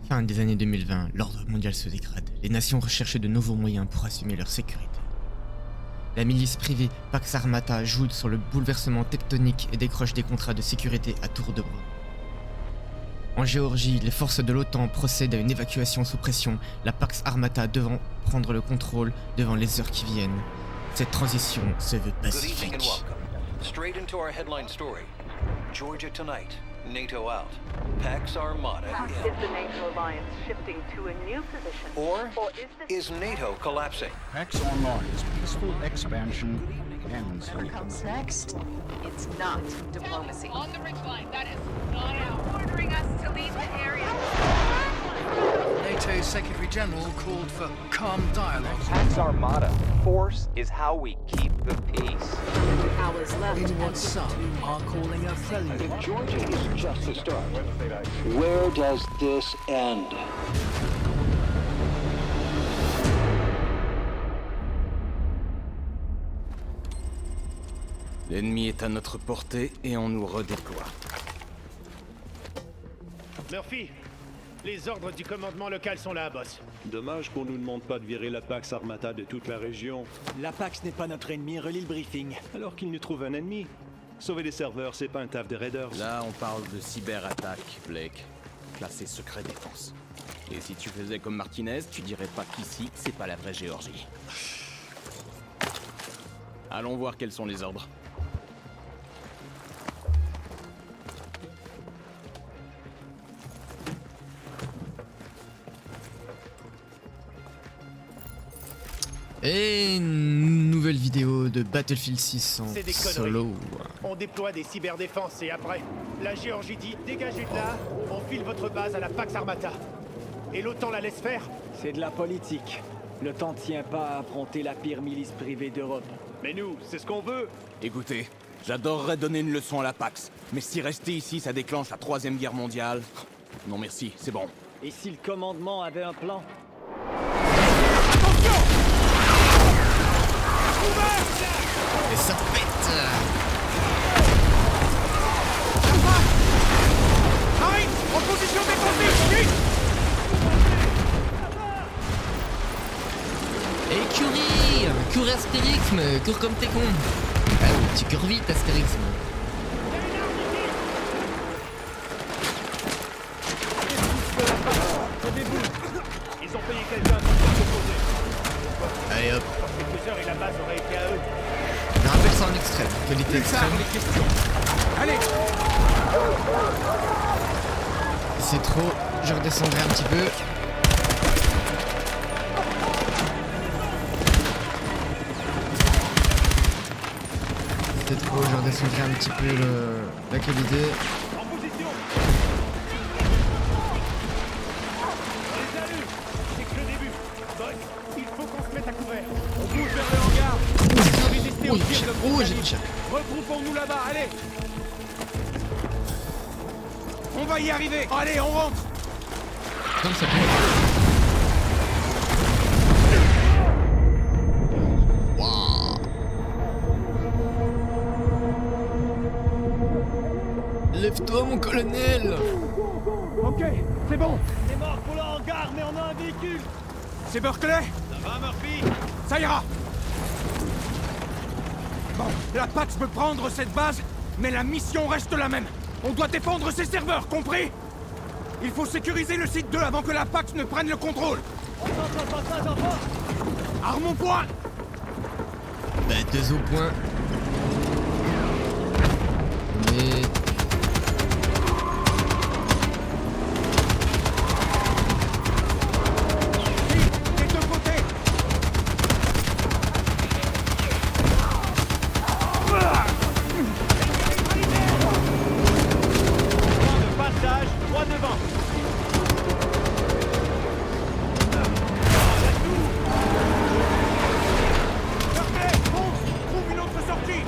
Fin des années 2020, l'ordre mondial se dégrade. Les nations recherchent de nouveaux moyens pour assumer leur sécurité. La milice privée Pax Armata joue sur le bouleversement tectonique et décroche des contrats de sécurité à tour de bras. En Géorgie, les forces de l'OTAN procèdent à une évacuation sous pression, la Pax Armata devant prendre le contrôle devant les heures qui viennent. Cette transition se veut pacifique. Straight into our headline story. Georgia tonight. NATO out. Pax Armata in. Is the NATO alliance shifting to a new position? Or is is NATO collapsing? Pax Armata's peaceful expansion ends. What comes next? It's not diplomacy. On the ridge line, that is not out. ordering us to leave the area? NATO's Secretary General called for calm dialogue. Pax Armata. Force is how we keep the peace. Hours left. In what some are calling a prelude. If Georgia is just the start, where does this end? L'ennemi est à notre portée et on nous redéploie. Murphy, les ordres du commandement local sont là, boss. Dommage qu'on nous demande pas de virer la Pax Armata de toute la région. La Pax n'est pas notre ennemi, relis le briefing. Alors qu'ils nous trouvent un ennemi. Sauver les serveurs, c'est pas un taf des raiders. Là, on parle de cyberattaque, Blake. Classé secret défense. Et si tu faisais comme Martinez, tu dirais pas qu'ici, c'est pas la vraie Géorgie. Allons voir quels sont les ordres. Et une nouvelle vidéo de Battlefield 6 en C'est des solo. On déploie des cyberdéfenses et après, la Géorgie dit dégagez de là, on file votre base à la Pax Armata. Et l'OTAN la laisse faire. C'est de la politique. Le temps tient pas à affronter la pire milice privée d'Europe. Mais nous, c'est ce qu'on veut. Écoutez, j'adorerais donner une leçon à la Pax, mais si rester ici, ça déclenche la 3e guerre mondiale... Non merci, c'est bon. Et si le commandement avait un plan? Et ça pète. Marine, en position défensive, vite. Et courir. Cours Astérix, mais cours comme t'es con. Ah oui, tu cours vite Astérix. Ils ont payé quelqu'un pour se poser. Allez hop. Quelques heures et la base aurait été à eux. Je rappelle ça en extrême. Qualité extrême. Allez, C'est trop. Je redescendrai un petit peu. C'était trop. Je redescendrai un petit peu la qualité. En position. On les a eus. C'est que le début. Boss, il faut qu'on se mette à couvert. On bouge vers le hangar. On peut résister au Oui, tir de oh, j'ai le Britannique. chat. regroupons-nous là-bas, allez. On va y arriver. Allez, on rentre. Comme ça peut. Lève-toi, mon colonel! Ok, c'est bon. C'est mort pour le hangar, mais on a un véhicule. C'est Berkeley. Ça va, Murphy? Ça ira. Bon, la Pax peut prendre cette base, mais la mission reste la même. On doit défendre ses serveurs, compris? Il faut sécuriser le site 2 avant que la Pax ne prenne le contrôle. Arme au point. Bah, 2 au point. Mais... Des deux côtés. Point de passage, droit devant. Berkeley, fonce. Trouve une autre sortie.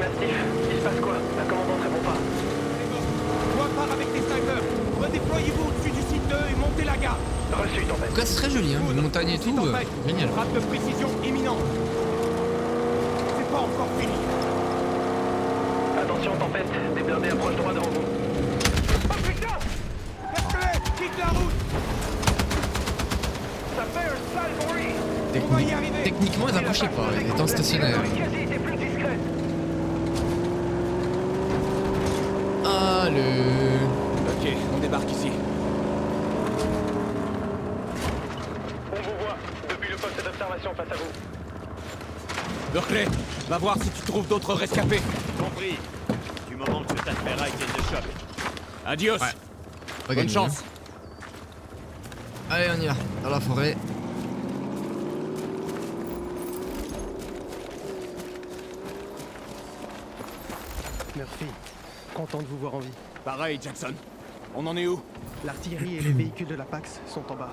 Affirmatif. Il se passe quoi? La commandante répond pas. Toi, pars avec tes snipers. Redéployez-vous au-dessus du site 2 et montez la garde. Reçu, Tempête. En tout cas, c'est très joli, hein, les montagnes et tout, génial. Frappe de précision imminente. C'est pas encore fini. Attention, Tempête. Des blindés approchent droit devant vous. Oh putain! Laisse-les! Quitte la route! Ça fait un sale bruit! On va y arriver! Techniquement, ils approchaient pas, ils étaient en stationnaire. Quasi plus discrète. Ah, Ok, on débarque ici. On vous voit. Depuis le poste d'observation face à vous. Berkeley, va voir si tu trouves d'autres rescapés. Compris. Du moment que ça te fera avec de choc. Adios. Bonne chance. Allez, on y va, dans la forêt. Murphy, content de vous voir en vie. Pareil, Jackson. On en est où? L'artillerie et les véhicules de la Pax sont en bas.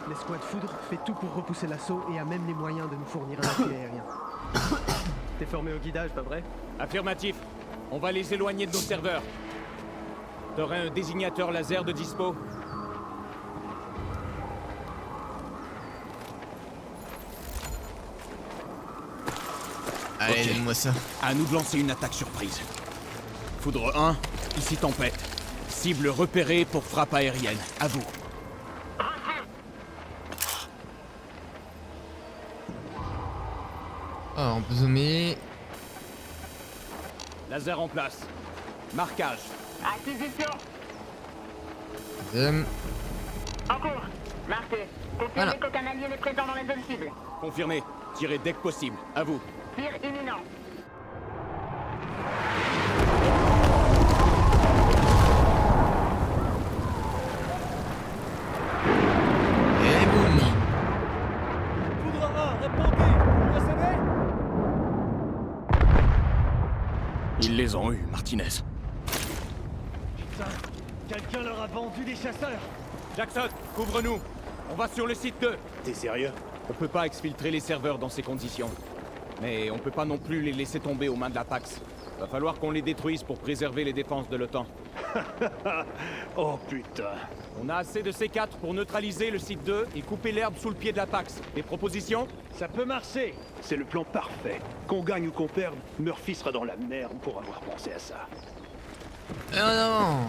L'escouade Foudre fait tout pour repousser l'assaut et a même les moyens de nous fournir un appui aérien. T'es formé au guidage, pas vrai? Affirmatif. On va les éloigner de nos serveurs. T'aurais un désignateur laser de dispo? Allez, donne-moi ça. À nous de lancer une attaque surprise. Foudre 1, ici Tempête. Cible repérée pour frappe aérienne. À vous. Ah, on peut zoomer. Laser en place. Marquage. Acquisition. Zoom. En cours. Marqué. Confirmez Voilà. qu'aucun allié n'est présent dans la zone cible. Confirmé. Tirez dès que possible. À vous. Tir imminent. Et boum. Foudre 1, répondez. Vous recevez? Ils les ont eus, Martinez. Putain, quelqu'un leur a vendu des chasseurs. Jackson, couvre-nous. On va sur le site 2. T'es sérieux? On peut pas exfiltrer les serveurs dans ces conditions. Mais on peut pas non plus les laisser tomber aux mains de la Pax. Va falloir qu'on les détruise pour préserver les défenses de l'OTAN. Oh putain. On a assez de C4 pour neutraliser le site 2 et couper l'herbe sous le pied de la Pax. Des propositions? Ça peut marcher. C'est le plan parfait. Qu'on gagne ou qu'on perde, Murphy sera dans la merde pour avoir pensé à ça. Oh non.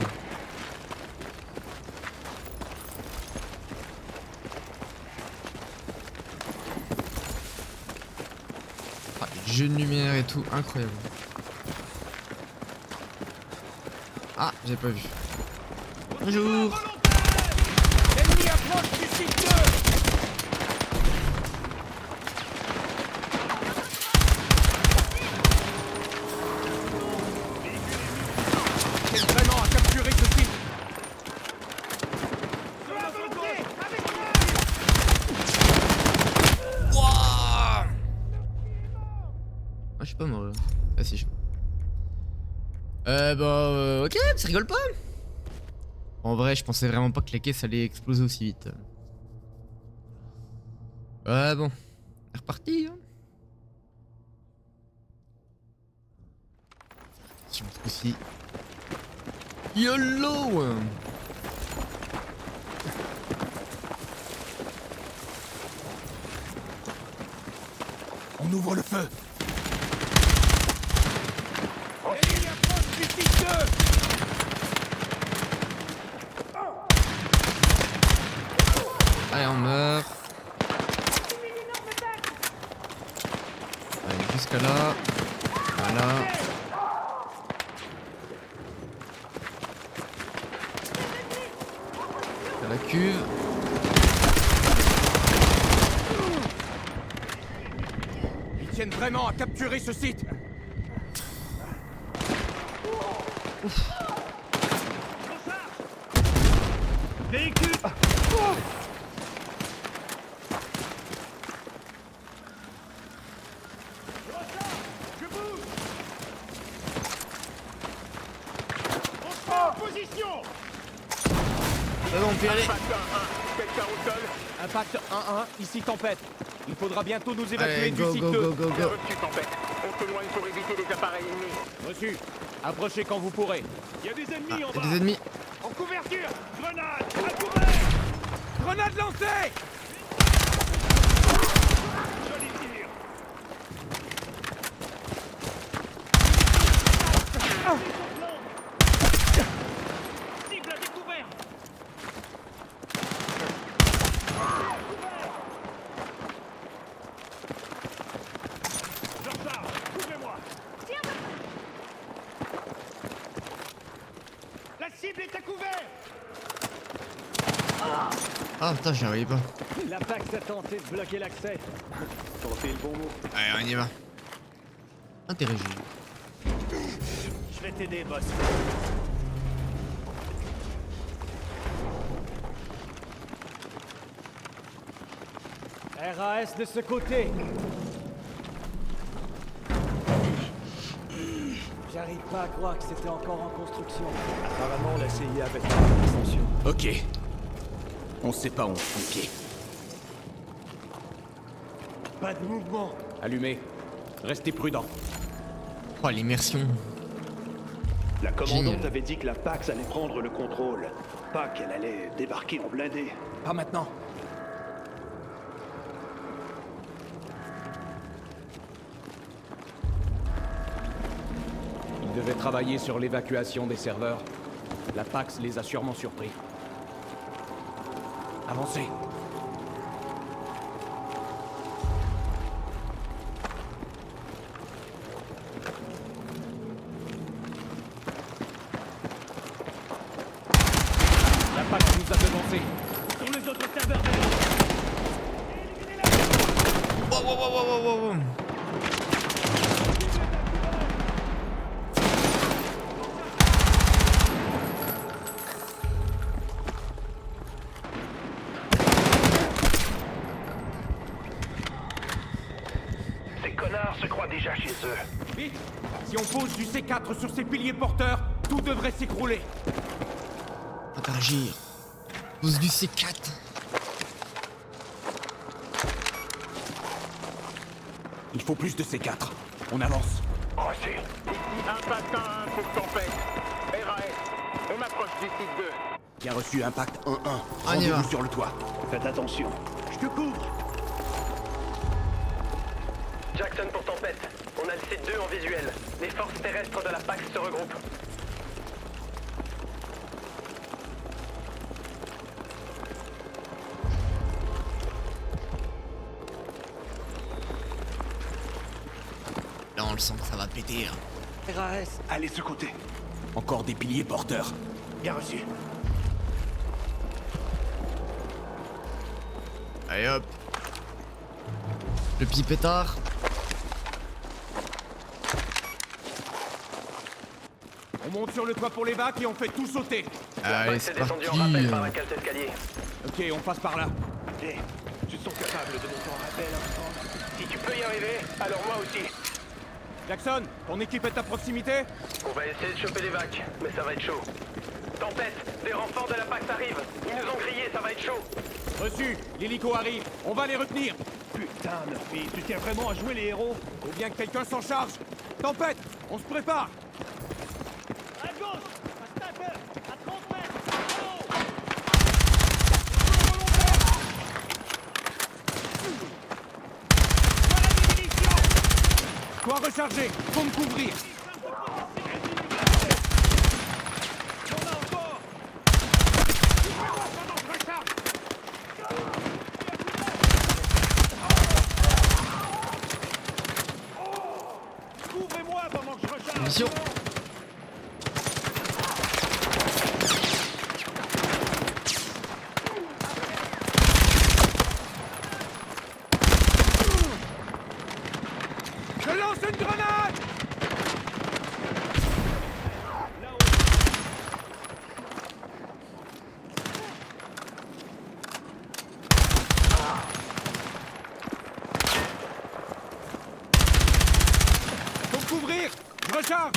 Ah, les jeux de lumière et tout, incroyable. Ah, j'ai pas vu. Bonjour. L'ennemi approche du site 2! C'est vraiment à capturer ce site! Ah, je suis pas mort là. Ah si, je suis mort. Ok, ça rigole pas. En vrai, je pensais vraiment pas que la caisse allait exploser aussi vite. Ouais, bon. C'est reparti, hein. Si on trouve ici. YOLO! On ouvre le feu. L'ennemi approche du site 2! Allez, on meurt. Allez, jusqu'à là. Voilà. À la cuve. Ils tiennent vraiment à capturer ce site! Véhicule. C'est bon, on peut y aller. Impact 1-1, ici Tempête. Il faudra bientôt nous évacuer Allez, du go, site go, 2. go, go, go. Reçu, Tempête. On s'éloigne pour éviter les appareils ennemis. Reçu. Approchez quand vous pourrez. Il y a des ennemis en Y'a bas. des ennemis. En couverture. Grenade. À couvert. Grenade lancée! Joli tir. Cible à découvert. Je recharge. Couvrez-moi. La cible est à couvert. Ah putain, j'y arrivais pas. La Pax a tenté de bloquer l'accès. Tentez le bon mot. Allez, on y va. Interagir. Je vais t'aider, boss. RAS de ce côté. J'arrive pas à croire que c'était encore en construction. Apparemment, la CIA avait une extension. Ok. On sait pas où on fout le pied. Pas de mouvement. Allumez. Restez prudents. Oh, l'immersion. La commandante Génial. avait dit que la Pax allait prendre le contrôle. Pas qu'elle allait débarquer en blindé. Pas maintenant. Ils devaient travailler sur l'évacuation des serveurs. La Pax les a sûrement surpris. Avancez. La Pax nous a devancés. Sur les autres serveurs. Wow, wow, wow, wow, wow, wow. Ces connards se croient déjà chez eux. Vite! Si on pose du C4 sur ces piliers porteurs, tout devrait s'écrouler. Interagir. Pose du C4. Il faut plus de C4. On avance. Reçu. Impact 1-1 pour tempête. RAS. On approche du site 2. Bien reçu, impact 1-1. On y va. Rendez-vous sur le toit. Faites attention. Je te couvre. Jackson pour tempête. On a le site 2 en visuel. Les forces terrestres de la Pax se regroupent. Là, on le sent que ça va péter. Hein. RAS. Allez de ce côté. Encore des piliers porteurs. Bien reçu. Allez hop. Le petit pétard. On monte sur le toit pour les bacs et on fait tout sauter. Allez, c'est parti. cale d'escalier. Ok, on passe par là. Hé, tu te sens capable de monter en rappel un Si tu peux y arriver, alors moi aussi. Jackson, ton équipe est à proximité? On va essayer de choper des vagues, mais ça va être chaud. Tempête, des renforts de la Pax arrivent. Ils nous ont grillés, ça va être chaud. Reçu, l'hélico arrive. On va les retenir. Putain, Murphy, tu tiens vraiment à jouer les héros? Faut bien que quelqu'un s'en charge. Tempête, on se prépare. À gauche, à Stacker, à 30 mètres. Toi rechargé, faut me couvrir. Couvrez-moi pendant que je recharge. Mission. Je lance une grenade. Faut me couvrir. Je recharge.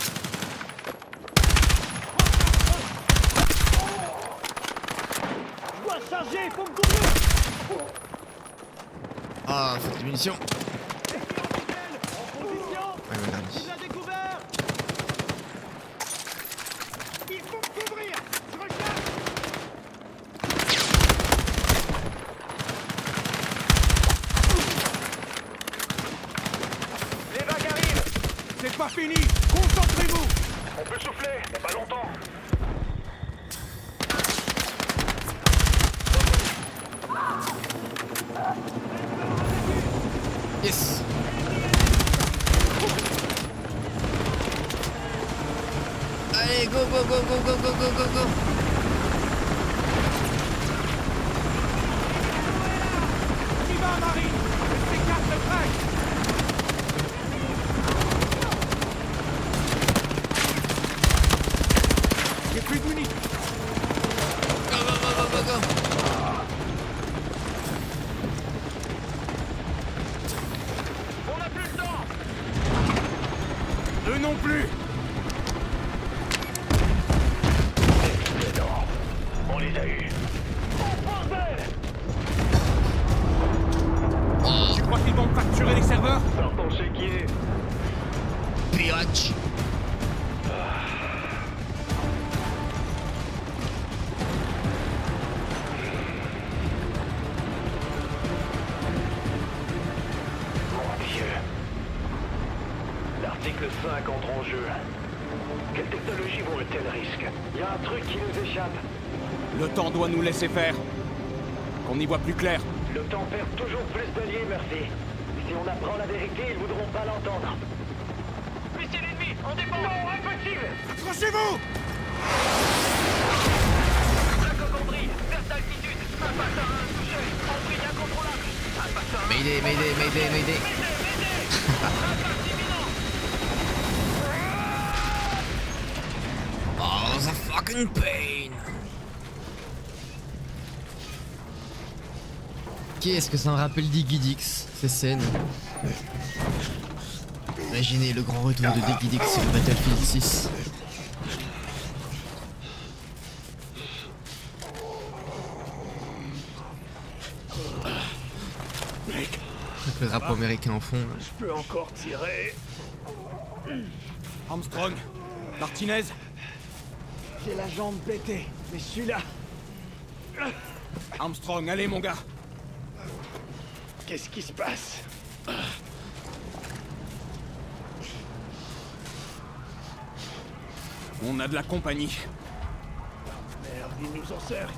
Je dois charger, faut me couvrir. Ah, faut des munitions. Ouais, pas fini. Concentrez-vous. On peut souffler, mais pas longtemps. Yes. Allez, go, go, go, go, go, go, go, go, go. On y va, Marine. Le C4 est prêt. J'ai plus de munitions. Go, go, go, go, go, go. On a plus le temps. Eux non plus. Excellent. On les a eus. Oh bordel! Tu crois qu'ils vont fracturer les serveurs? Sortons chéquier. Biatch. Mon Dieu. L'article 5 entre en jeu. Quelle technologie vaut un tel risque? Il y a un truc qui nous échappe. Le temps doit nous laisser faire. Qu'on y voit plus clair. Le temps perd toujours plus d'alliés, Murphy. Si on apprend la vérité, ils voudront pas l'entendre. Missile ennemi, on dépend. Non, impossible. Accrochez-vous. La cocondrie, perte d'altitude. Un passeur touché. On brille incontrôlable. Un passeur. Mayday, mayday, mayday, mayday. Oh, the fucking pain. Qu'est-ce que ça me rappelle Diggy Dix, ces scènes. Imaginez le grand retour de Diggy Dix sur Battlefield 6. Avec le drapeau américain en fond. Là. Je peux encore tirer. Armstrong, Martinez. J'ai la jambe pétée, mais je suis là. Armstrong, allez mon gars. Qu'est-ce qui se passe? On a de la compagnie. Merde, ils nous en servent.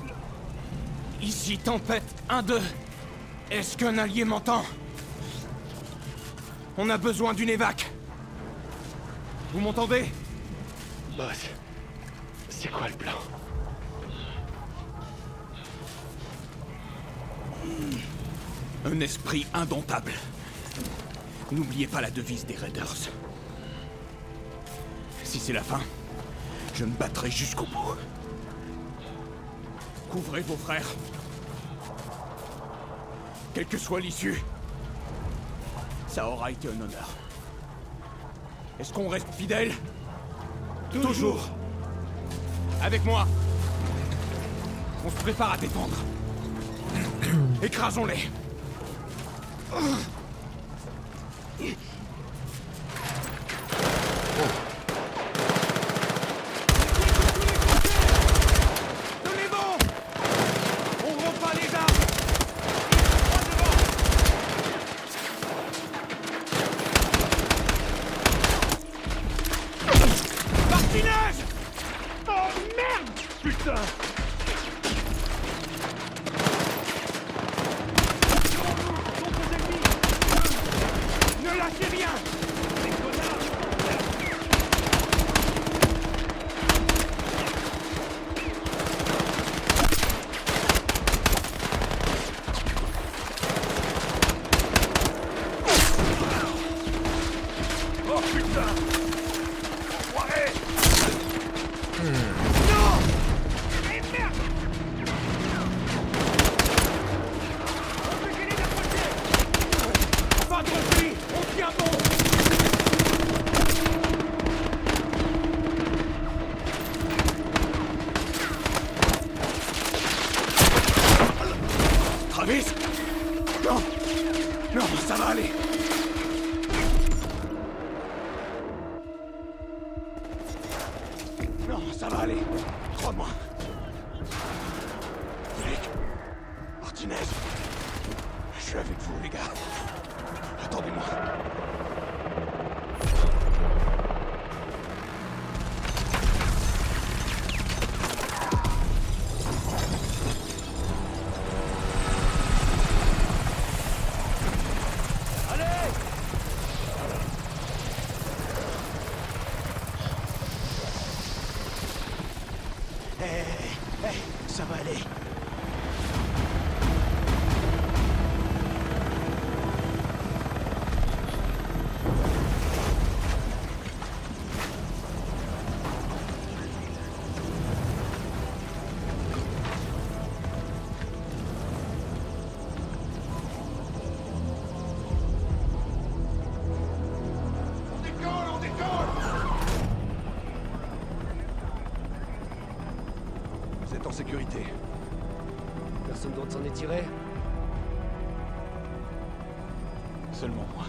Ici, Tempête 1-2. Est-ce qu'un allié m'entend? On a besoin d'une évac. Vous m'entendez? Boss, c'est quoi le plan? Un esprit indomptable. N'oubliez pas la devise des Raiders. Si c'est la fin, je me battrai jusqu'au bout. Couvrez vos frères. Quelle que soit l'issue, ça aura été un honneur. Est-ce qu'on reste fidèle? Toujours. Avec moi. On se prépare à défendre. Écrasons-les. Tenez bon! On rompt pas les armes! Martinez! Oh merde! Putain! Ne lâchez rien! Oh putain! Enfoiré! Non! Eh merde! Empêchez-les d'approcher! Pas de repli! On tient bon! Travis! Non! Non, ça va aller! Non, ça va aller! Crois-moi! Blake! Martinez! Je suis avec vous, les gars! Attendez-moi! Ça va aller. Vous êtes en sécurité. Personne d'autre s'en est tiré? Seulement moi.